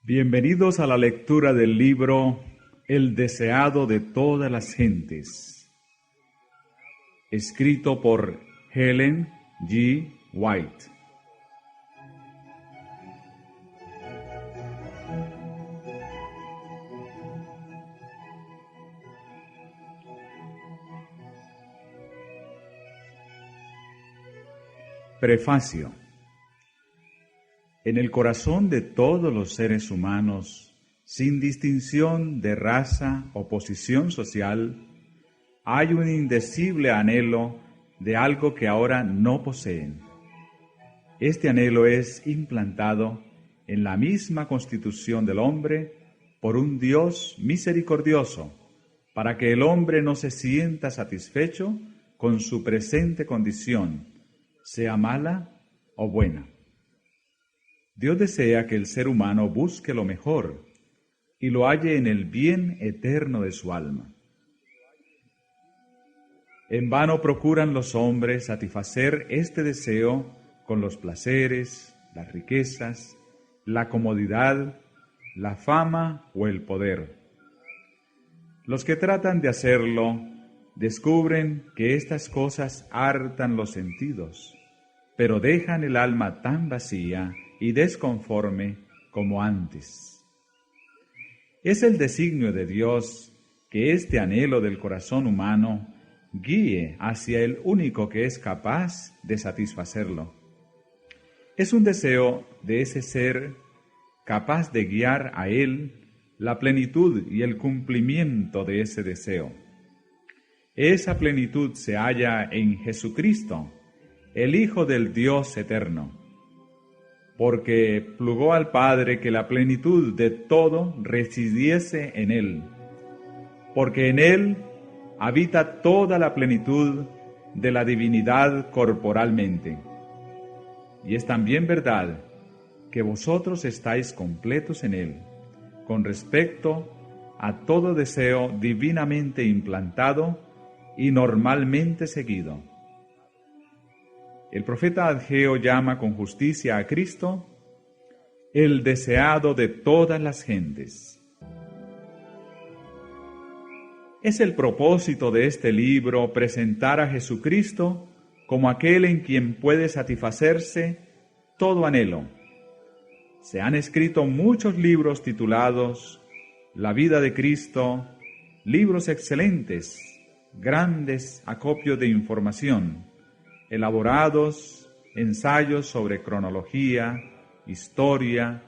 Bienvenidos a la lectura del libro El deseado de todas las gentes, escrito por Ellen G. White. Prefacio. En el corazón de todos los seres humanos, sin distinción de raza o posición social, hay un indecible anhelo de algo que ahora no poseen. Este anhelo es implantado en la misma constitución del hombre por un Dios misericordioso, para que el hombre no se sienta satisfecho con su presente condición, sea mala o buena. Dios desea que el ser humano busque lo mejor y lo halle en el bien eterno de su alma. En vano procuran los hombres satisfacer este deseo con los placeres, las riquezas, la comodidad, la fama o el poder. Los que tratan de hacerlo descubren que estas cosas hartan los sentidos, pero dejan el alma tan vacía y desconforme como antes. Es el designio de Dios que este anhelo del corazón humano guíe hacia el único que es capaz de satisfacerlo. Es un deseo de ese ser capaz de guiar a él la plenitud y el cumplimiento de ese deseo. Esa plenitud se halla en Jesucristo, el Hijo del Dios eterno, porque plugó al Padre que la plenitud de todo residiese en Él, porque en Él habita toda la plenitud de la divinidad corporalmente. Y es también verdad que vosotros estáis completos en Él, con respecto a todo deseo divinamente implantado y normalmente seguido. El profeta Ageo llama con justicia a Cristo el deseado de todas las gentes. Es el propósito de este libro presentar a Jesucristo como aquel en quien puede satisfacerse todo anhelo. Se han escrito muchos libros titulados La vida de Cristo, libros excelentes, grandes acopios de información, elaborados ensayos sobre cronología, historia,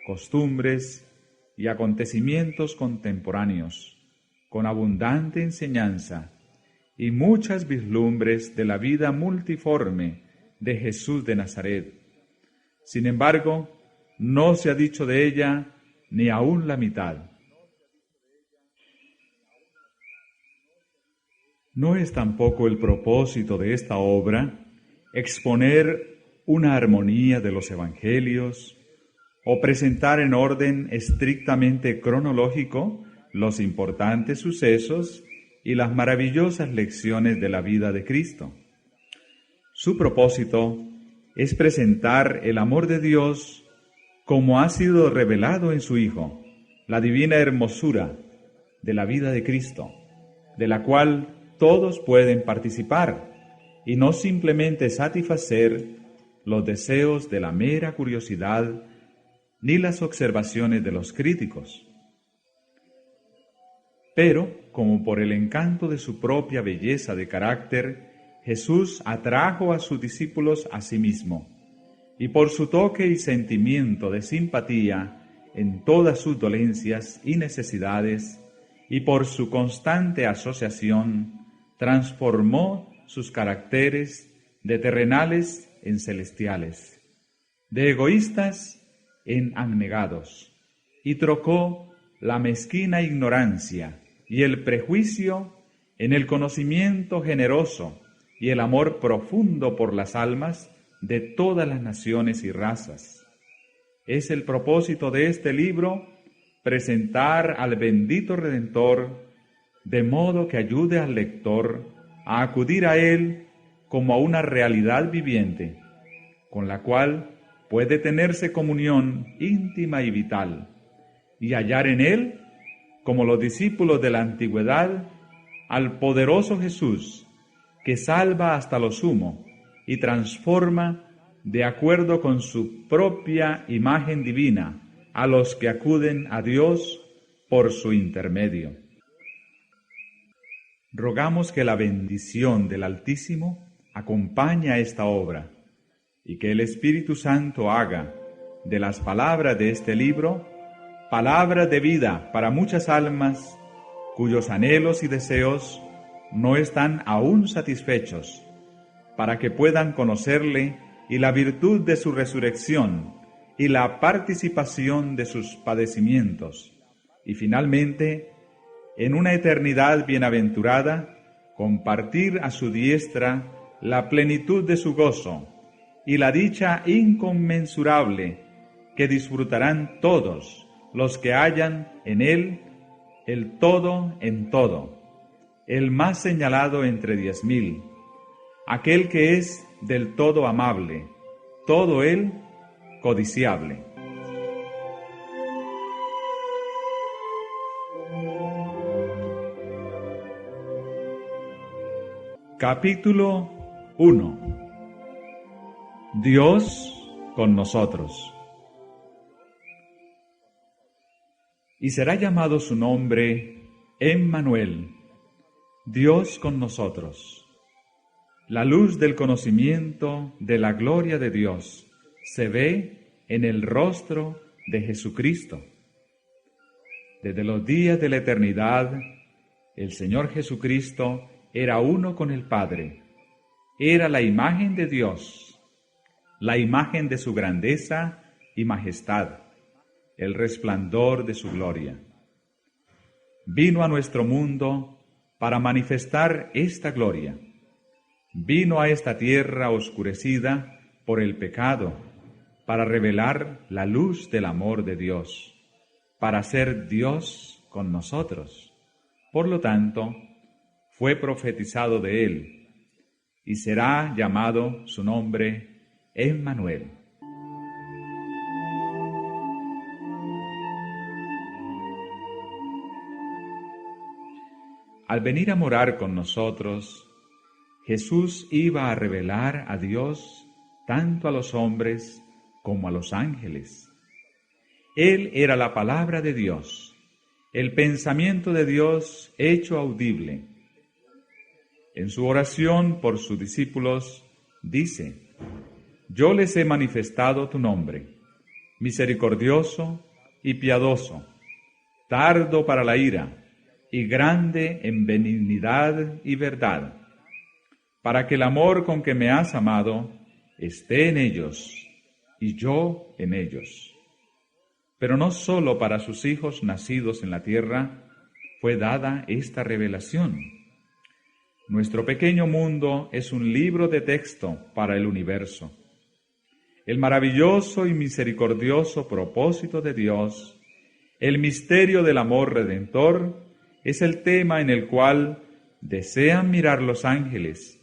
costumbres y acontecimientos contemporáneos, con abundante enseñanza y muchas vislumbres de la vida multiforme de Jesús de Nazaret. Sin embargo, no se ha dicho de ella ni aún la mitad. No es tampoco el propósito de esta obra exponer una armonía de los evangelios o presentar en orden estrictamente cronológico los importantes sucesos y las maravillosas lecciones de la vida de Cristo. Su propósito es presentar el amor de Dios como ha sido revelado en su Hijo, la divina hermosura de la vida de Cristo, de la cual todos pueden participar y no simplemente satisfacer los deseos de la mera curiosidad ni las observaciones de los críticos. Pero, como por el encanto de su propia belleza de carácter, Jesús atrajo a sus discípulos a sí mismo, y por su toque y sentimiento de simpatía en todas sus dolencias y necesidades, y por su constante asociación, transformó sus caracteres de terrenales en celestiales, de egoístas en abnegados, y trocó la mezquina ignorancia y el prejuicio en el conocimiento generoso y el amor profundo por las almas de todas las naciones y razas. Es el propósito de este libro presentar al bendito Redentor de modo que ayude al lector a acudir a Él como a una realidad viviente, con la cual puede tenerse comunión íntima y vital, y hallar en él, como los discípulos de la antigüedad, al poderoso Jesús, que salva hasta lo sumo y transforma de acuerdo con su propia imagen divina a los que acuden a Dios por su intermedio. Rogamos que la bendición del Altísimo acompañe a esta obra y que el Espíritu Santo haga de las palabras de este libro palabras de vida para muchas almas cuyos anhelos y deseos no están aún satisfechos, para que puedan conocerle y la virtud de su resurrección y la participación de sus padecimientos, y finalmente, en una eternidad bienaventurada, compartir a su diestra la plenitud de su gozo y la dicha inconmensurable que disfrutarán todos los que hallan en él el todo en todo, el más señalado entre 10,000, aquel que es del todo amable, todo él codiciable. Capítulo 1. Dios con nosotros. Y será llamado su nombre Emmanuel, Dios con nosotros. La luz del conocimiento de la gloria de Dios se ve en el rostro de Jesucristo. Desde los días de la eternidad, el Señor Jesucristo era uno con el Padre. Era la imagen de Dios, la imagen de su grandeza y majestad, el resplandor de su gloria. Vino a nuestro mundo para manifestar esta gloria. Vino a esta tierra oscurecida por el pecado, para revelar la luz del amor de Dios, para ser Dios con nosotros. Por lo tanto, fue profetizado de él, y será llamado su nombre Emmanuel. Al venir a morar con nosotros, Jesús iba a revelar a Dios tanto a los hombres como a los ángeles. Él era la palabra de Dios, el pensamiento de Dios hecho audible. En su oración por sus discípulos dice: Yo les he manifestado tu nombre, misericordioso y piadoso, tardo para la ira y grande en benignidad y verdad, para que el amor con que me has amado esté en ellos y yo en ellos. Pero no solo para sus hijos nacidos en la tierra fue dada esta revelación. Nuestro pequeño mundo es un libro de texto para el universo. El maravilloso y misericordioso propósito de Dios, el misterio del amor redentor, es el tema en el cual desean mirar los ángeles,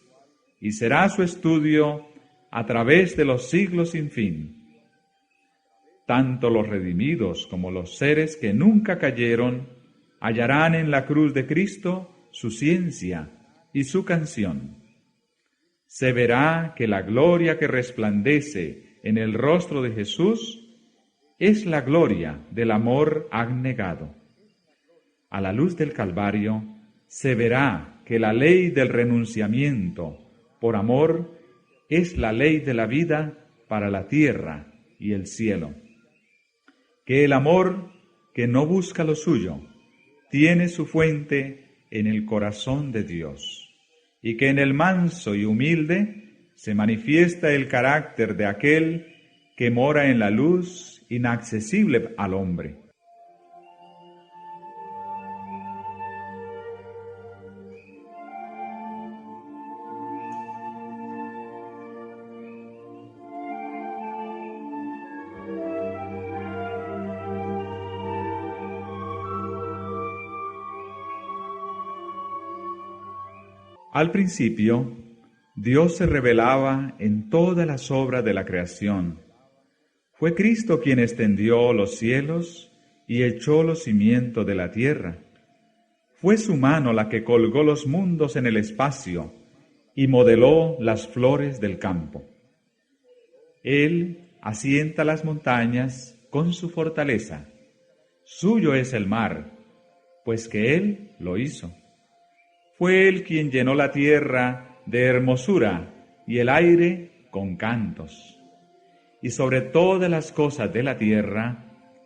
y será su estudio a través de los siglos sin fin. Tanto los redimidos como los seres que nunca cayeron hallarán en la cruz de Cristo su ciencia y su canción. Se verá que la gloria que resplandece en el rostro de Jesús es la gloria del amor abnegado. A la luz del Calvario se verá que la ley del renunciamiento por amor es la ley de la vida para la tierra y el cielo. Que el amor que no busca lo suyo tiene su fuente en el corazón de Dios, y que en el manso y humilde se manifiesta el carácter de aquel que mora en la luz inaccesible al hombre. Al principio, Dios se revelaba en todas las obras de la creación. Fue Cristo quien extendió los cielos y echó los cimientos de la tierra. Fue su mano la que colgó los mundos en el espacio y modeló las flores del campo. Él asienta las montañas con su fortaleza. Suyo es el mar, pues que Él lo hizo. Fue Él quien llenó la tierra de hermosura y el aire con cantos. Y sobre todas las cosas de la tierra,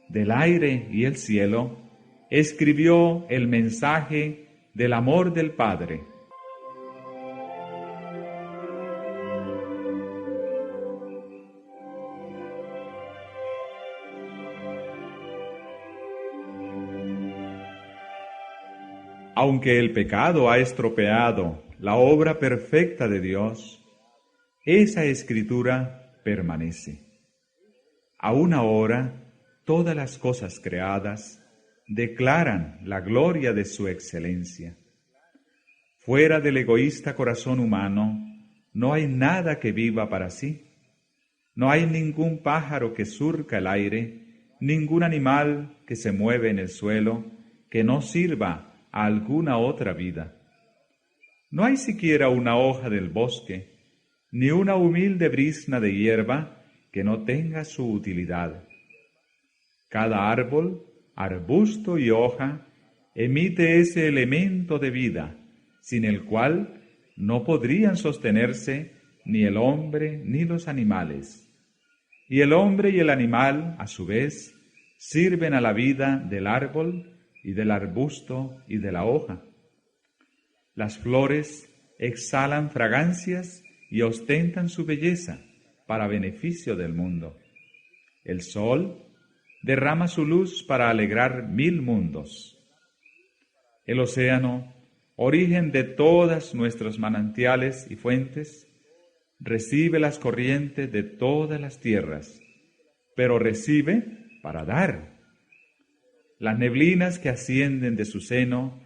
del aire y el cielo, escribió el mensaje del amor del Padre. Aunque el pecado ha estropeado la obra perfecta de Dios, esa escritura permanece. Aún ahora, todas las cosas creadas declaran la gloria de su excelencia. Fuera del egoísta corazón humano, no hay nada que viva para sí. No hay ningún pájaro que surca el aire, ningún animal que se mueve en el suelo, que no sirva a alguna otra vida. No hay siquiera una hoja del bosque, ni una humilde brizna de hierba que no tenga su utilidad. Cada árbol, arbusto y hoja emite ese elemento de vida, sin el cual no podrían sostenerse ni el hombre ni los animales. Y el hombre y el animal, a su vez, sirven a la vida del árbol y del arbusto y de la hoja. Las flores exhalan fragancias y ostentan su belleza para beneficio del mundo. El sol derrama su luz para alegrar 1000 mundos. El océano, origen de todas nuestros manantiales y fuentes, recibe las corrientes de todas las tierras, pero recibe para dar. Las neblinas que ascienden de su seno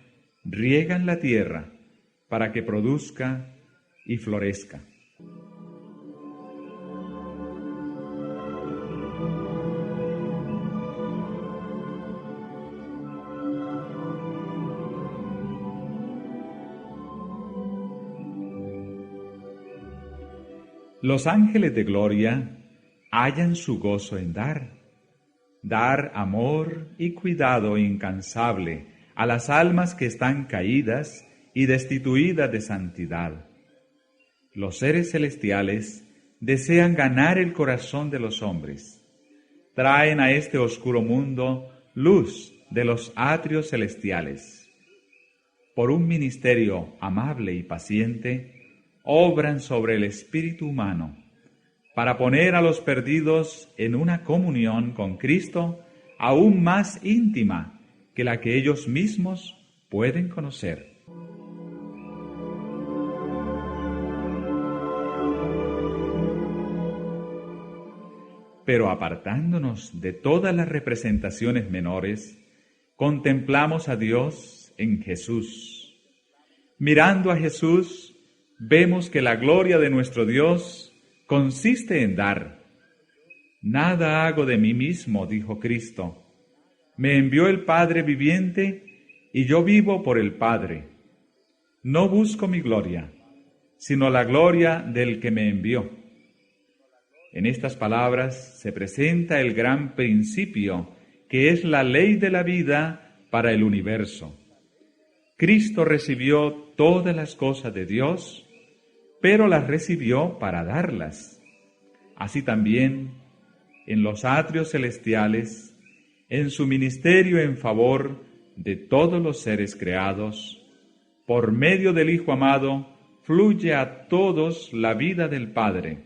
riegan la tierra para que produzca y florezca. Los ángeles de gloria hallan su gozo en dar amor y cuidado incansable a las almas que están caídas y destituidas de santidad. Los seres celestiales desean ganar el corazón de los hombres. Traen a este oscuro mundo luz de los atrios celestiales. Por un ministerio amable y paciente, obran sobre el espíritu humano para poner a los perdidos en una comunión con Cristo aún más íntima que la que ellos mismos pueden conocer. Pero apartándonos de todas las representaciones menores, contemplamos a Dios en Jesús. Mirando a Jesús, vemos que la gloria de nuestro Dios consiste en dar. Nada hago de mí mismo, dijo Cristo. Me envió el Padre viviente y yo vivo por el Padre. No busco mi gloria, sino la gloria del que me envió. En estas palabras se presenta el gran principio, que es la ley de la vida para el universo. Cristo recibió todas las cosas de Dios, pero las recibió para darlas. Así también, en los atrios celestiales, en su ministerio en favor de todos los seres creados, por medio del Hijo amado, fluye a todos la vida del Padre.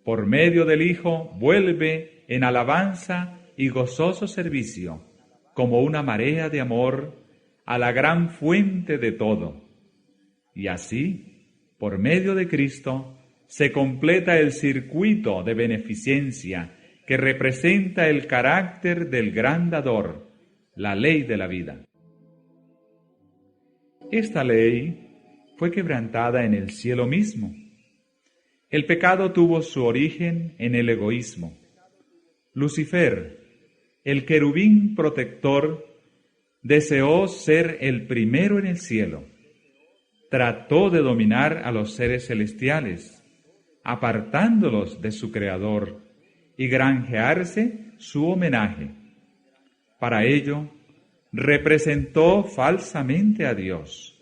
Por medio del Hijo vuelve en alabanza y gozoso servicio, como una marea de amor, a la gran fuente de todo. Y así, por medio de Cristo, se completa el circuito de beneficencia que representa el carácter del gran dador, la ley de la vida. Esta ley fue quebrantada en el cielo mismo. El pecado tuvo su origen en el egoísmo. Lucifer, el querubín protector, deseó ser el primero en el cielo. Trató de dominar a los seres celestiales, apartándolos de su Creador, y granjearse su homenaje. Para ello, representó falsamente a Dios,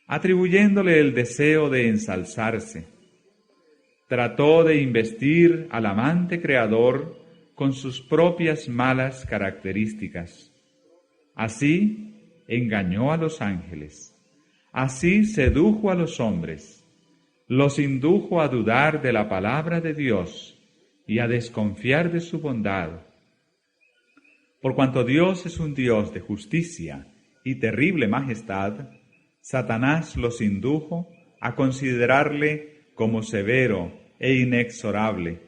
atribuyéndole el deseo de ensalzarse. Trató de investir al amante Creador con sus propias malas características. Así engañó a los ángeles, así sedujo a los hombres, los indujo a dudar de la palabra de Dios y a desconfiar de su bondad. Por cuanto Dios es un Dios de justicia y terrible majestad, Satanás los indujo a considerarle como severo e inexorable.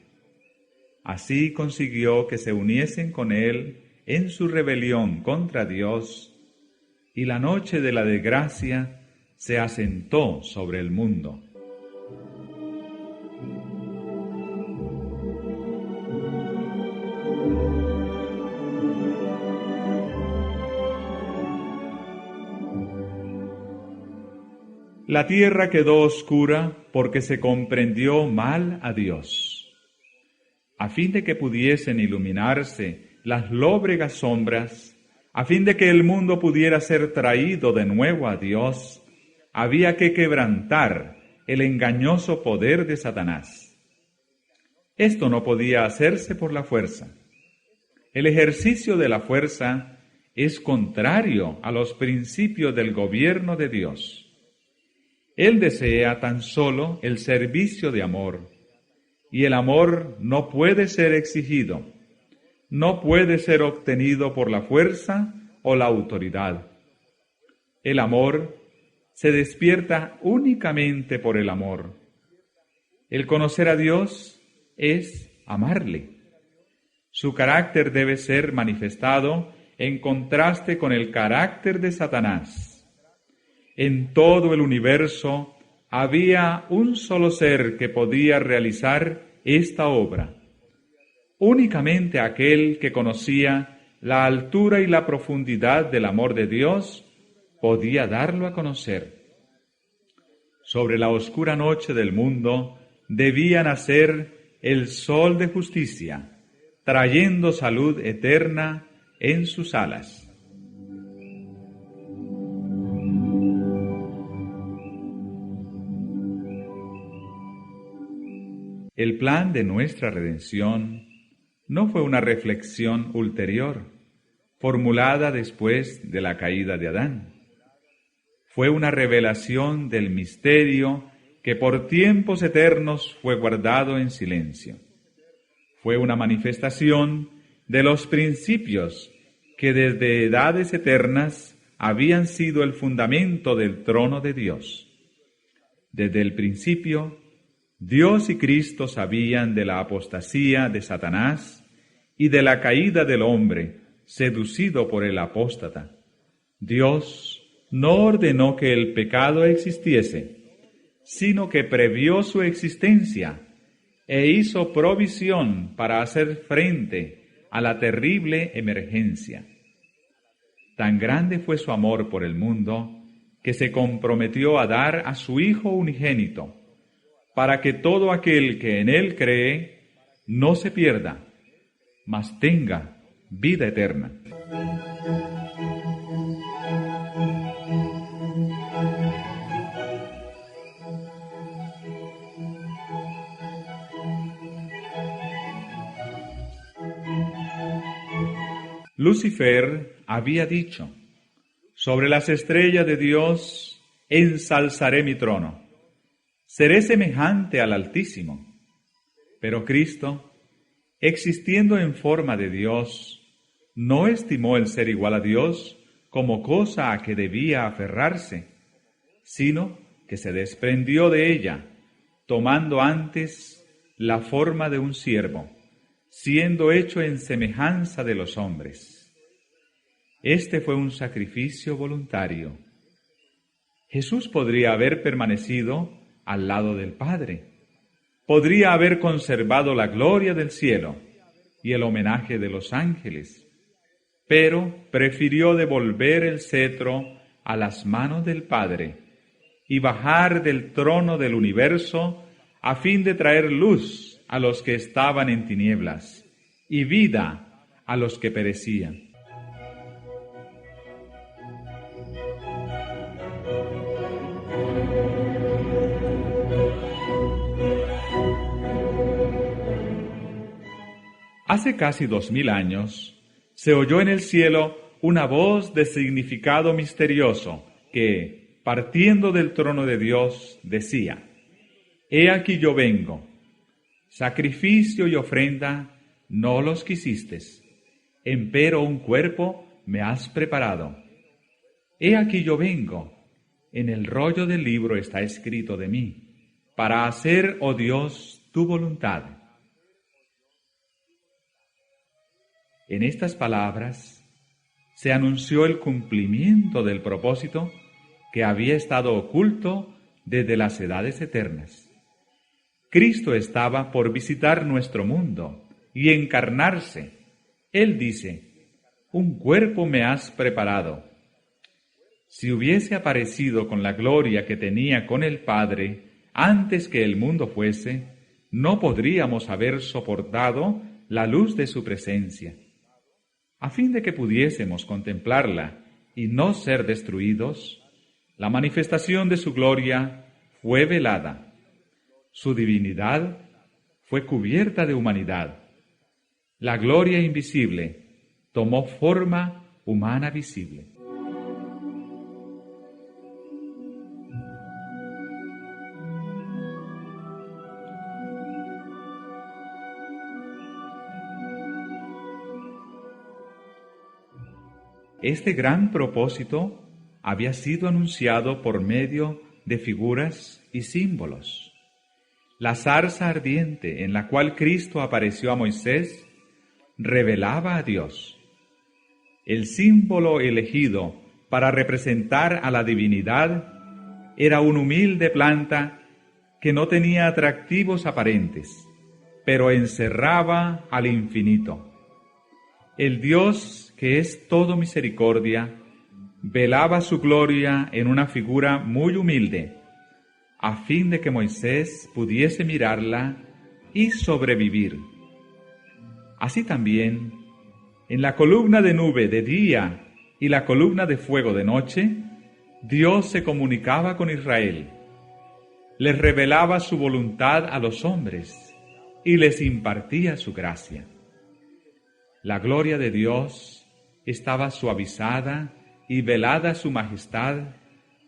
Así consiguió que se uniesen con él en su rebelión contra Dios, y la noche de la desgracia se asentó sobre el mundo. La tierra quedó oscura porque se comprendió mal a Dios. A fin de que pudiesen iluminarse las lóbregas sombras, a fin de que el mundo pudiera ser traído de nuevo a Dios, había que quebrantar el engañoso poder de Satanás. Esto no podía hacerse por la fuerza. El ejercicio de la fuerza es contrario a los principios del gobierno de Dios. Él desea tan solo el servicio de amor, y el amor no puede ser exigido, no puede ser obtenido por la fuerza o la autoridad. El amor se despierta únicamente por el amor. El conocer a Dios es amarle. Su carácter debe ser manifestado en contraste con el carácter de Satanás. En todo el universo había un solo ser que podía realizar esta obra. Únicamente aquel que conocía la altura y la profundidad del amor de Dios podía darlo a conocer. Sobre la oscura noche del mundo debía nacer el sol de justicia, trayendo salud eterna en sus alas. El plan de nuestra redención no fue una reflexión ulterior, formulada después de la caída de Adán. Fue una revelación del misterio que por tiempos eternos fue guardado en silencio. Fue una manifestación de los principios que desde edades eternas habían sido el fundamento del trono de Dios. Desde el principio, Dios y Cristo sabían de la apostasía de Satanás y de la caída del hombre, seducido por el apóstata. Dios no ordenó que el pecado existiese, sino que previó su existencia e hizo provisión para hacer frente a la terrible emergencia. Tan grande fue su amor por el mundo que se comprometió a dar a su Hijo unigénito, para que todo aquel que en Él cree no se pierda, mas tenga vida eterna. Lucifer había dicho: sobre las estrellas de Dios ensalzaré mi trono. Seré semejante al Altísimo. Pero Cristo, existiendo en forma de Dios, no estimó el ser igual a Dios como cosa a que debía aferrarse, sino que se desprendió de ella, tomando antes la forma de un siervo, siendo hecho en semejanza de los hombres. Este fue un sacrificio voluntario. Jesús podría haber permanecido al lado del Padre. Podría haber conservado la gloria del cielo y el homenaje de los ángeles, pero prefirió devolver el cetro a las manos del Padre y bajar del trono del universo a fin de traer luz a los que estaban en tinieblas y vida a los que perecían. Hace casi 2000 años, se oyó en el cielo una voz de significado misterioso que, partiendo del trono de Dios, decía: «He aquí yo vengo. Sacrificio y ofrenda no los quisistes, empero un cuerpo me has preparado. He aquí yo vengo. En el rollo del libro está escrito de mí, para hacer, oh Dios, tu voluntad». En estas palabras se anunció el cumplimiento del propósito que había estado oculto desde las edades eternas. Cristo estaba por visitar nuestro mundo y encarnarse. Él dice: «Un cuerpo me has preparado». Si hubiese aparecido con la gloria que tenía con el Padre antes que el mundo fuese, no podríamos haber soportado la luz de su presencia. A fin de que pudiésemos contemplarla y no ser destruidos, la manifestación de su gloria fue velada. Su divinidad fue cubierta de humanidad. La gloria invisible tomó forma humana visible. Este gran propósito había sido anunciado por medio de figuras y símbolos. La zarza ardiente en la cual Cristo apareció a Moisés revelaba a Dios. El símbolo elegido para representar a la divinidad era una humilde planta que no tenía atractivos aparentes, pero encerraba al infinito. El Dios, que es todo misericordia, velaba su gloria en una figura muy humilde, a fin de que Moisés pudiese mirarla y sobrevivir. Así también, en la columna de nube de día y la columna de fuego de noche, Dios se comunicaba con Israel, les revelaba su voluntad a los hombres y les impartía su gracia. La gloria de Dios estaba suavizada y velada su majestad,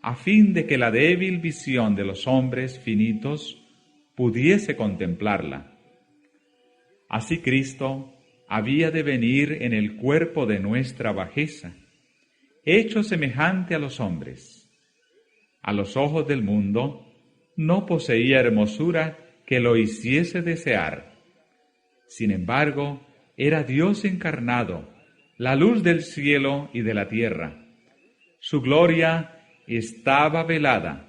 a fin de que la débil visión de los hombres finitos pudiese contemplarla. Así Cristo había de venir en el cuerpo de nuestra bajeza, hecho semejante a los hombres. A los ojos del mundo no poseía hermosura que lo hiciese desear. Sin embargo, era Dios encarnado, la luz del cielo y de la tierra. Su gloria estaba velada,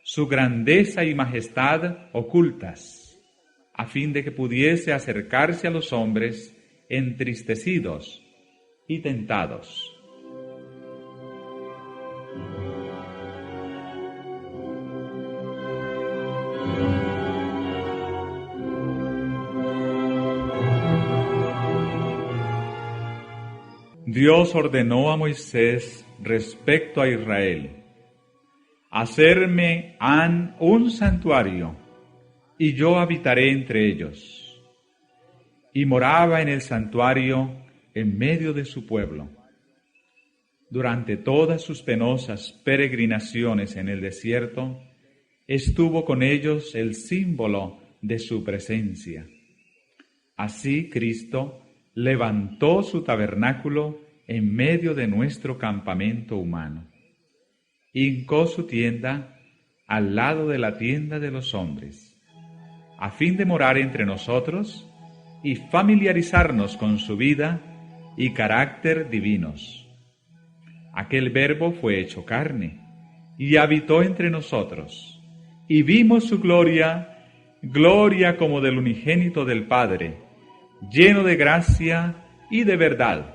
su grandeza y majestad ocultas, a fin de que pudiese acercarse a los hombres entristecidos y tentados. Dios ordenó a Moisés respecto a Israel: «Hacerme han un santuario, y yo habitaré entre ellos». Y moraba en el santuario en medio de su pueblo. Durante todas sus penosas peregrinaciones en el desierto, estuvo con ellos el símbolo de su presencia. Así Cristo levantó su tabernáculo en medio de nuestro campamento humano. Hincó su tienda al lado de la tienda de los hombres, a fin de morar entre nosotros y familiarizarnos con su vida y carácter divinos. Aquel Verbo fue hecho carne y habitó entre nosotros, y vimos su gloria, gloria como del unigénito del Padre, lleno de gracia y de verdad.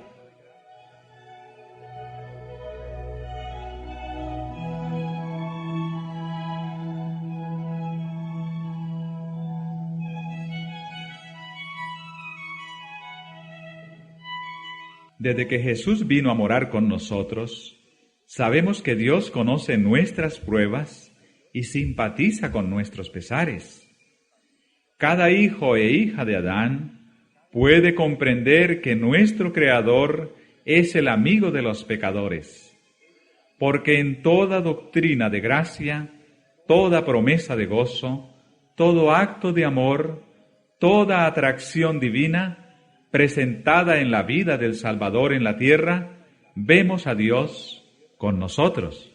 Desde que Jesús vino a morar con nosotros, sabemos que Dios conoce nuestras pruebas y simpatiza con nuestros pesares. Cada hijo e hija de Adán puede comprender que nuestro Creador es el amigo de los pecadores, porque en toda doctrina de gracia, toda promesa de gozo, todo acto de amor, toda atracción divina, presentada en la vida del Salvador en la tierra, vemos a Dios con nosotros.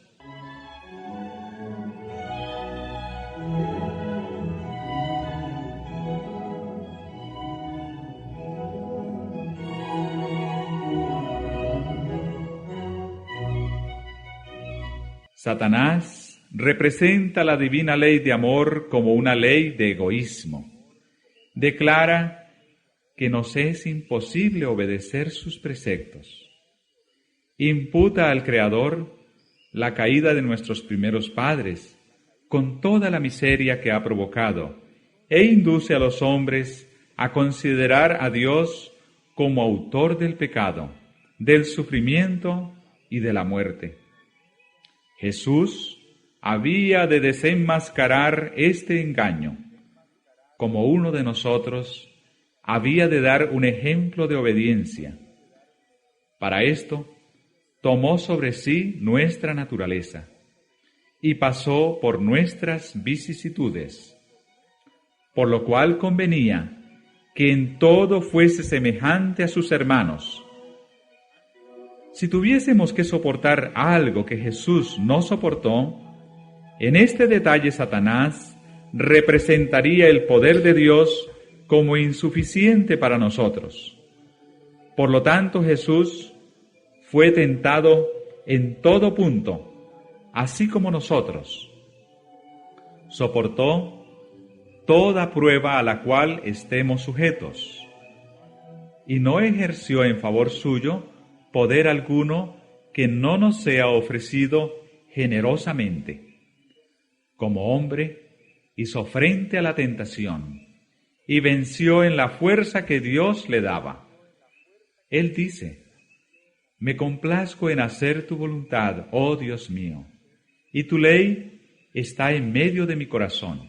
Satanás representa la divina ley de amor como una ley de egoísmo. Declara que nos es imposible obedecer sus preceptos. Imputa al Creador la caída de nuestros primeros padres, con toda la miseria que ha provocado, e induce a los hombres a considerar a Dios como autor del pecado, del sufrimiento y de la muerte. Jesús había de desenmascarar este engaño. Como uno de nosotros, había de dar un ejemplo de obediencia. Para esto, tomó sobre sí nuestra naturaleza y pasó por nuestras vicisitudes, por lo cual convenía que en todo fuese semejante a sus hermanos. Si tuviésemos que soportar algo que Jesús no soportó, en este detalle Satanás representaría el poder de Dios como insuficiente para nosotros. Por lo tanto, Jesús fue tentado en todo punto, así como nosotros. Soportó toda prueba a la cual estemos sujetos, y no ejerció en favor suyo poder alguno que no nos sea ofrecido generosamente. Como hombre, hizo frente a la tentación y venció en la fuerza que Dios le daba. Él dice: me complazco en hacer tu voluntad, oh Dios mío, y tu ley está en medio de mi corazón.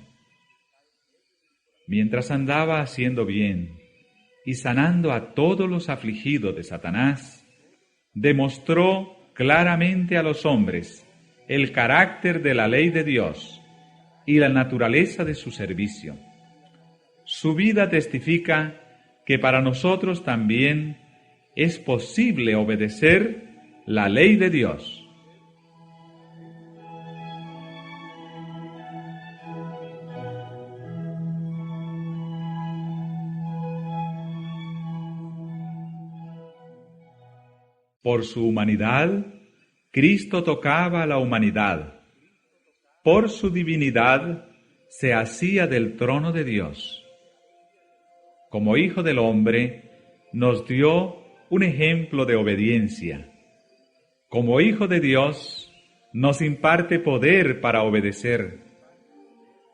Mientras andaba haciendo bien y sanando a todos los afligidos de Satanás, demostró claramente a los hombres el carácter de la ley de Dios y la naturaleza de su servicio. Su vida testifica que para nosotros también es posible obedecer la ley de Dios. Por su humanidad, Cristo tocaba a la humanidad. Por su divinidad, se hacía del trono de Dios. Como Hijo del Hombre, nos dio un ejemplo de obediencia. Como Hijo de Dios, nos imparte poder para obedecer.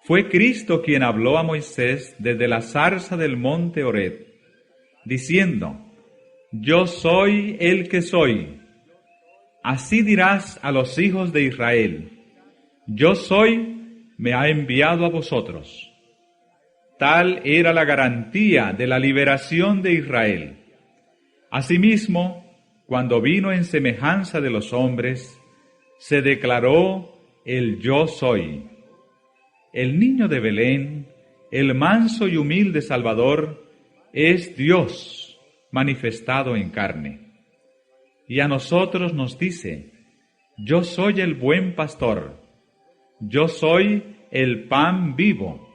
Fue Cristo quien habló a Moisés desde la zarza del monte Horeb, diciendo: yo soy el que soy. Así dirás a los hijos de Israel: yo soy, me ha enviado a vosotros. Tal era la garantía de la liberación de Israel. Asimismo, cuando vino en semejanza de los hombres, se declaró el yo soy. El niño de Belén, el manso y humilde Salvador, es Dios manifestado en carne. Y a nosotros nos dice: yo soy el buen pastor, yo soy el pan vivo,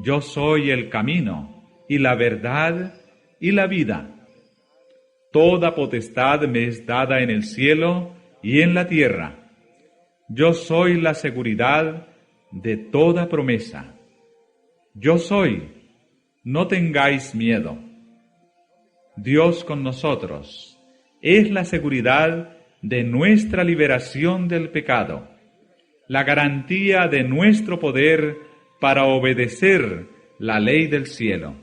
yo soy el camino y la verdad y la vida. Toda potestad me es dada en el cielo y en la tierra. Yo soy la seguridad de toda promesa. Yo soy, no tengáis miedo. Dios con nosotros es la seguridad de nuestra liberación del pecado, la garantía de nuestro poder para obedecer la ley del cielo.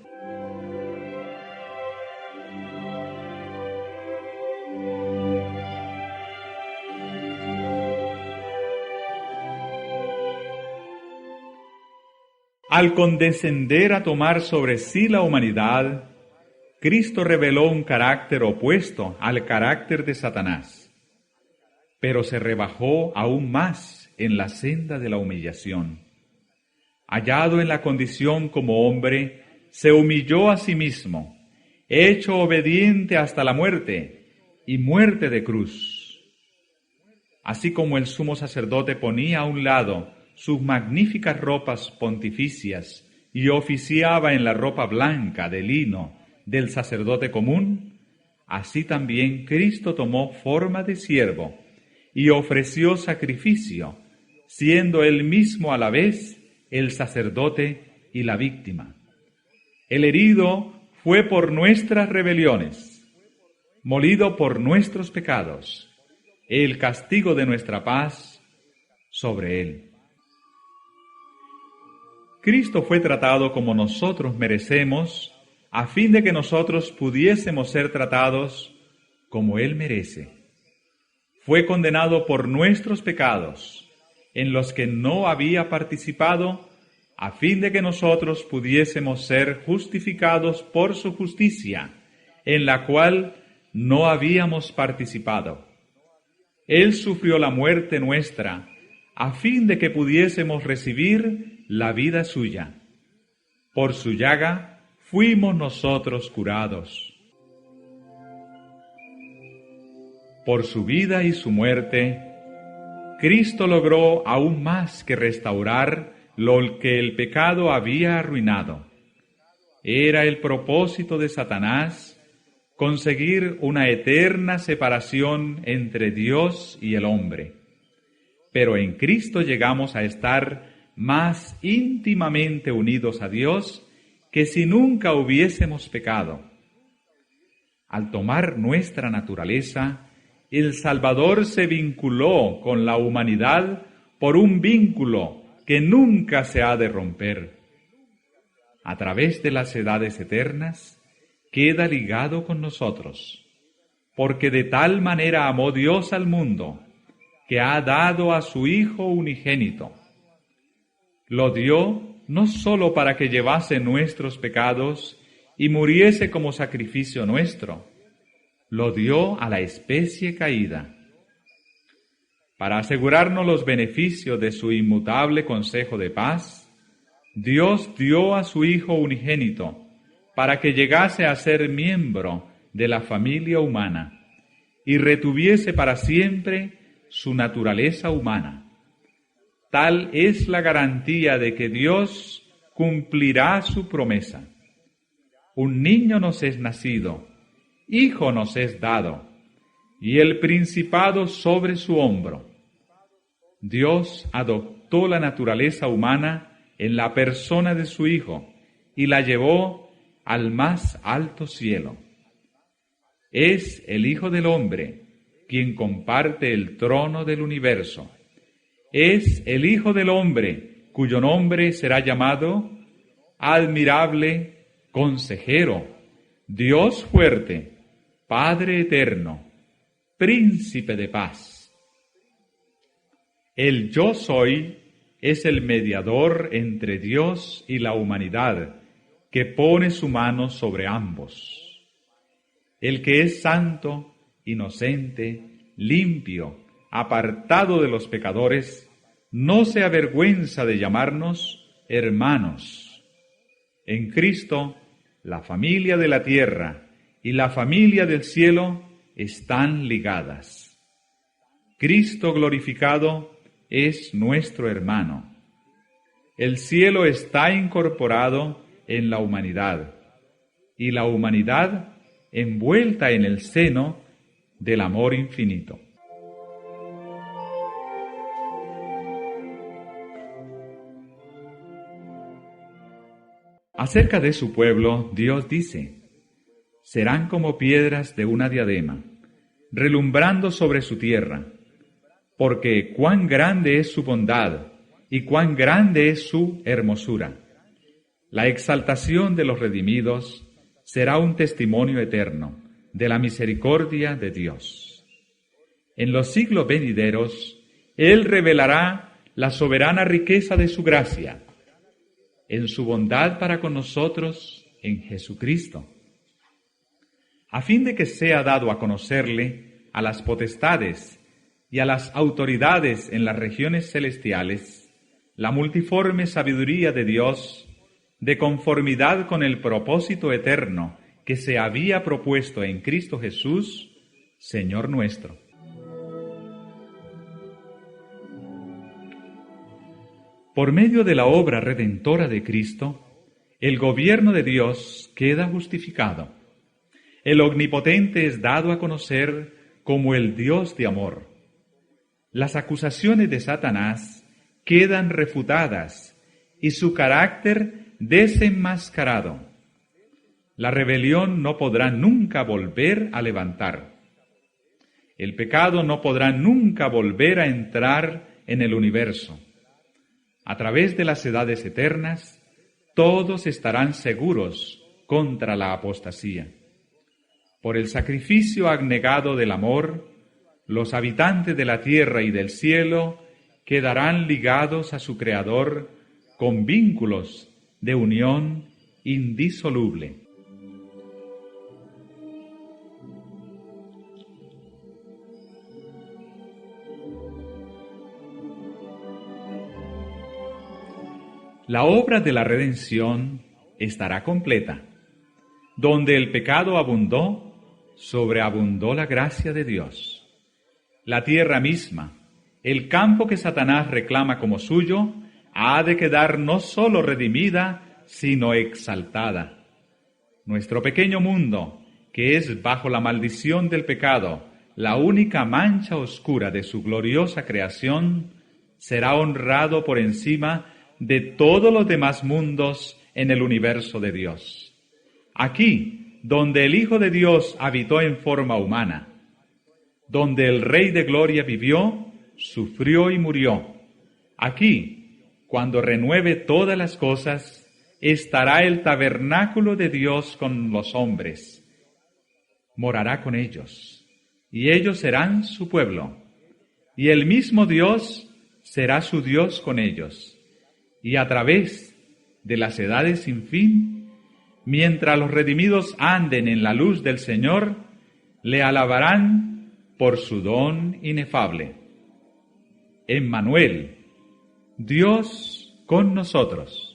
Al condescender a tomar sobre sí la humanidad, Cristo reveló un carácter opuesto al carácter de Satanás, pero se rebajó aún más en la senda de la humillación. Hallado en la condición como hombre, se humilló a sí mismo, hecho obediente hasta la muerte, y muerte de cruz. Así como el sumo sacerdote ponía a un lado sus magníficas ropas pontificias y oficiaba en la ropa blanca de lino del sacerdote común, así también Cristo tomó forma de siervo y ofreció sacrificio, siendo él mismo a la vez el sacerdote y la víctima. El herido fue por nuestras rebeliones, molido por nuestros pecados, el castigo de nuestra paz sobre él. Cristo fue tratado como nosotros merecemos, a fin de que nosotros pudiésemos ser tratados como Él merece. Fue condenado por nuestros pecados, en los que no había participado, a fin de que nosotros pudiésemos ser justificados por su justicia, en la cual no habíamos participado. Él sufrió la muerte nuestra, a fin de que pudiésemos recibir la vida suya. Por su llaga fuimos nosotros curados. Por su vida y su muerte, Cristo logró aún más que restaurar lo que el pecado había arruinado. Era el propósito de Satanás conseguir una eterna separación entre Dios y el hombre. Pero en Cristo llegamos a estar más íntimamente unidos a Dios que si nunca hubiésemos pecado. Al tomar nuestra naturaleza, el Salvador se vinculó con la humanidad por un vínculo que nunca se ha de romper. A través de las edades eternas, queda ligado con nosotros, porque de tal manera amó Dios al mundo, que ha dado a su Hijo unigénito. Lo dio no sólo para que llevase nuestros pecados y muriese como sacrificio nuestro, lo dio a la especie caída. Para asegurarnos los beneficios de su inmutable consejo de paz, Dios dio a su Hijo unigénito para que llegase a ser miembro de la familia humana y retuviese para siempre su naturaleza humana. Tal es la garantía de que Dios cumplirá su promesa. Un niño nos es nacido, hijo nos es dado, y el principado sobre su hombro. Dios adoptó la naturaleza humana en la persona de su Hijo y la llevó al más alto cielo. Es el Hijo del Hombre quien comparte el trono del universo. Es el Hijo del Hombre cuyo nombre será llamado Admirable, Consejero, Dios fuerte, Padre eterno, Príncipe de paz. El Yo Soy es el mediador entre Dios y la humanidad, que pone su mano sobre ambos. El que es santo, inocente, limpio, apartado de los pecadores, no se avergüenza de llamarnos hermanos. En Cristo, la familia de la tierra y la familia del cielo están ligadas. Cristo glorificado es nuestro hermano. El cielo está incorporado en la humanidad, y la humanidad envuelta en el seno del amor infinito. Acerca de su pueblo, Dios dice: serán como piedras de una diadema, relumbrando sobre su tierra, porque cuán grande es su bondad y cuán grande es su hermosura. La exaltación de los redimidos será un testimonio eterno de la misericordia de Dios. En los siglos venideros, Él revelará la soberana riqueza de su gracia. en su bondad para con nosotros en Jesucristo, a fin de que sea dado a conocerle a las potestades y a las autoridades en las regiones celestiales la multiforme sabiduría de Dios, de conformidad con el propósito eterno que se había propuesto en Cristo Jesús, Señor nuestro. Por medio de la obra redentora de Cristo, el gobierno de Dios queda justificado. El Omnipotente es dado a conocer como el Dios de amor. Las acusaciones de Satanás quedan refutadas y su carácter desenmascarado. La rebelión no podrá nunca volver a levantar. El pecado no podrá nunca volver a entrar en el universo. A través de las edades eternas, todos estarán seguros contra la apostasía. Por el sacrificio abnegado del amor, los habitantes de la tierra y del cielo quedarán ligados a su Creador con vínculos de unión indisoluble. La obra de la redención estará completa. Donde el pecado abundó, sobreabundó la gracia de Dios. La tierra misma, el campo que Satanás reclama como suyo, ha de quedar no solo redimida, sino exaltada. Nuestro pequeño mundo, que es bajo la maldición del pecado, la única mancha oscura de su gloriosa creación, será honrado por encima de todos los demás mundos en el universo de Dios. Aquí, donde el Hijo de Dios habitó en forma humana, donde el Rey de Gloria vivió, sufrió y murió. Aquí, cuando renueve todas las cosas, estará el tabernáculo de Dios con los hombres. Morará con ellos, y ellos serán su pueblo, y el mismo Dios será su Dios con ellos. Y a través de las edades sin fin, mientras los redimidos anden en la luz del Señor, le alabarán por su don inefable. Emmanuel, Dios con nosotros.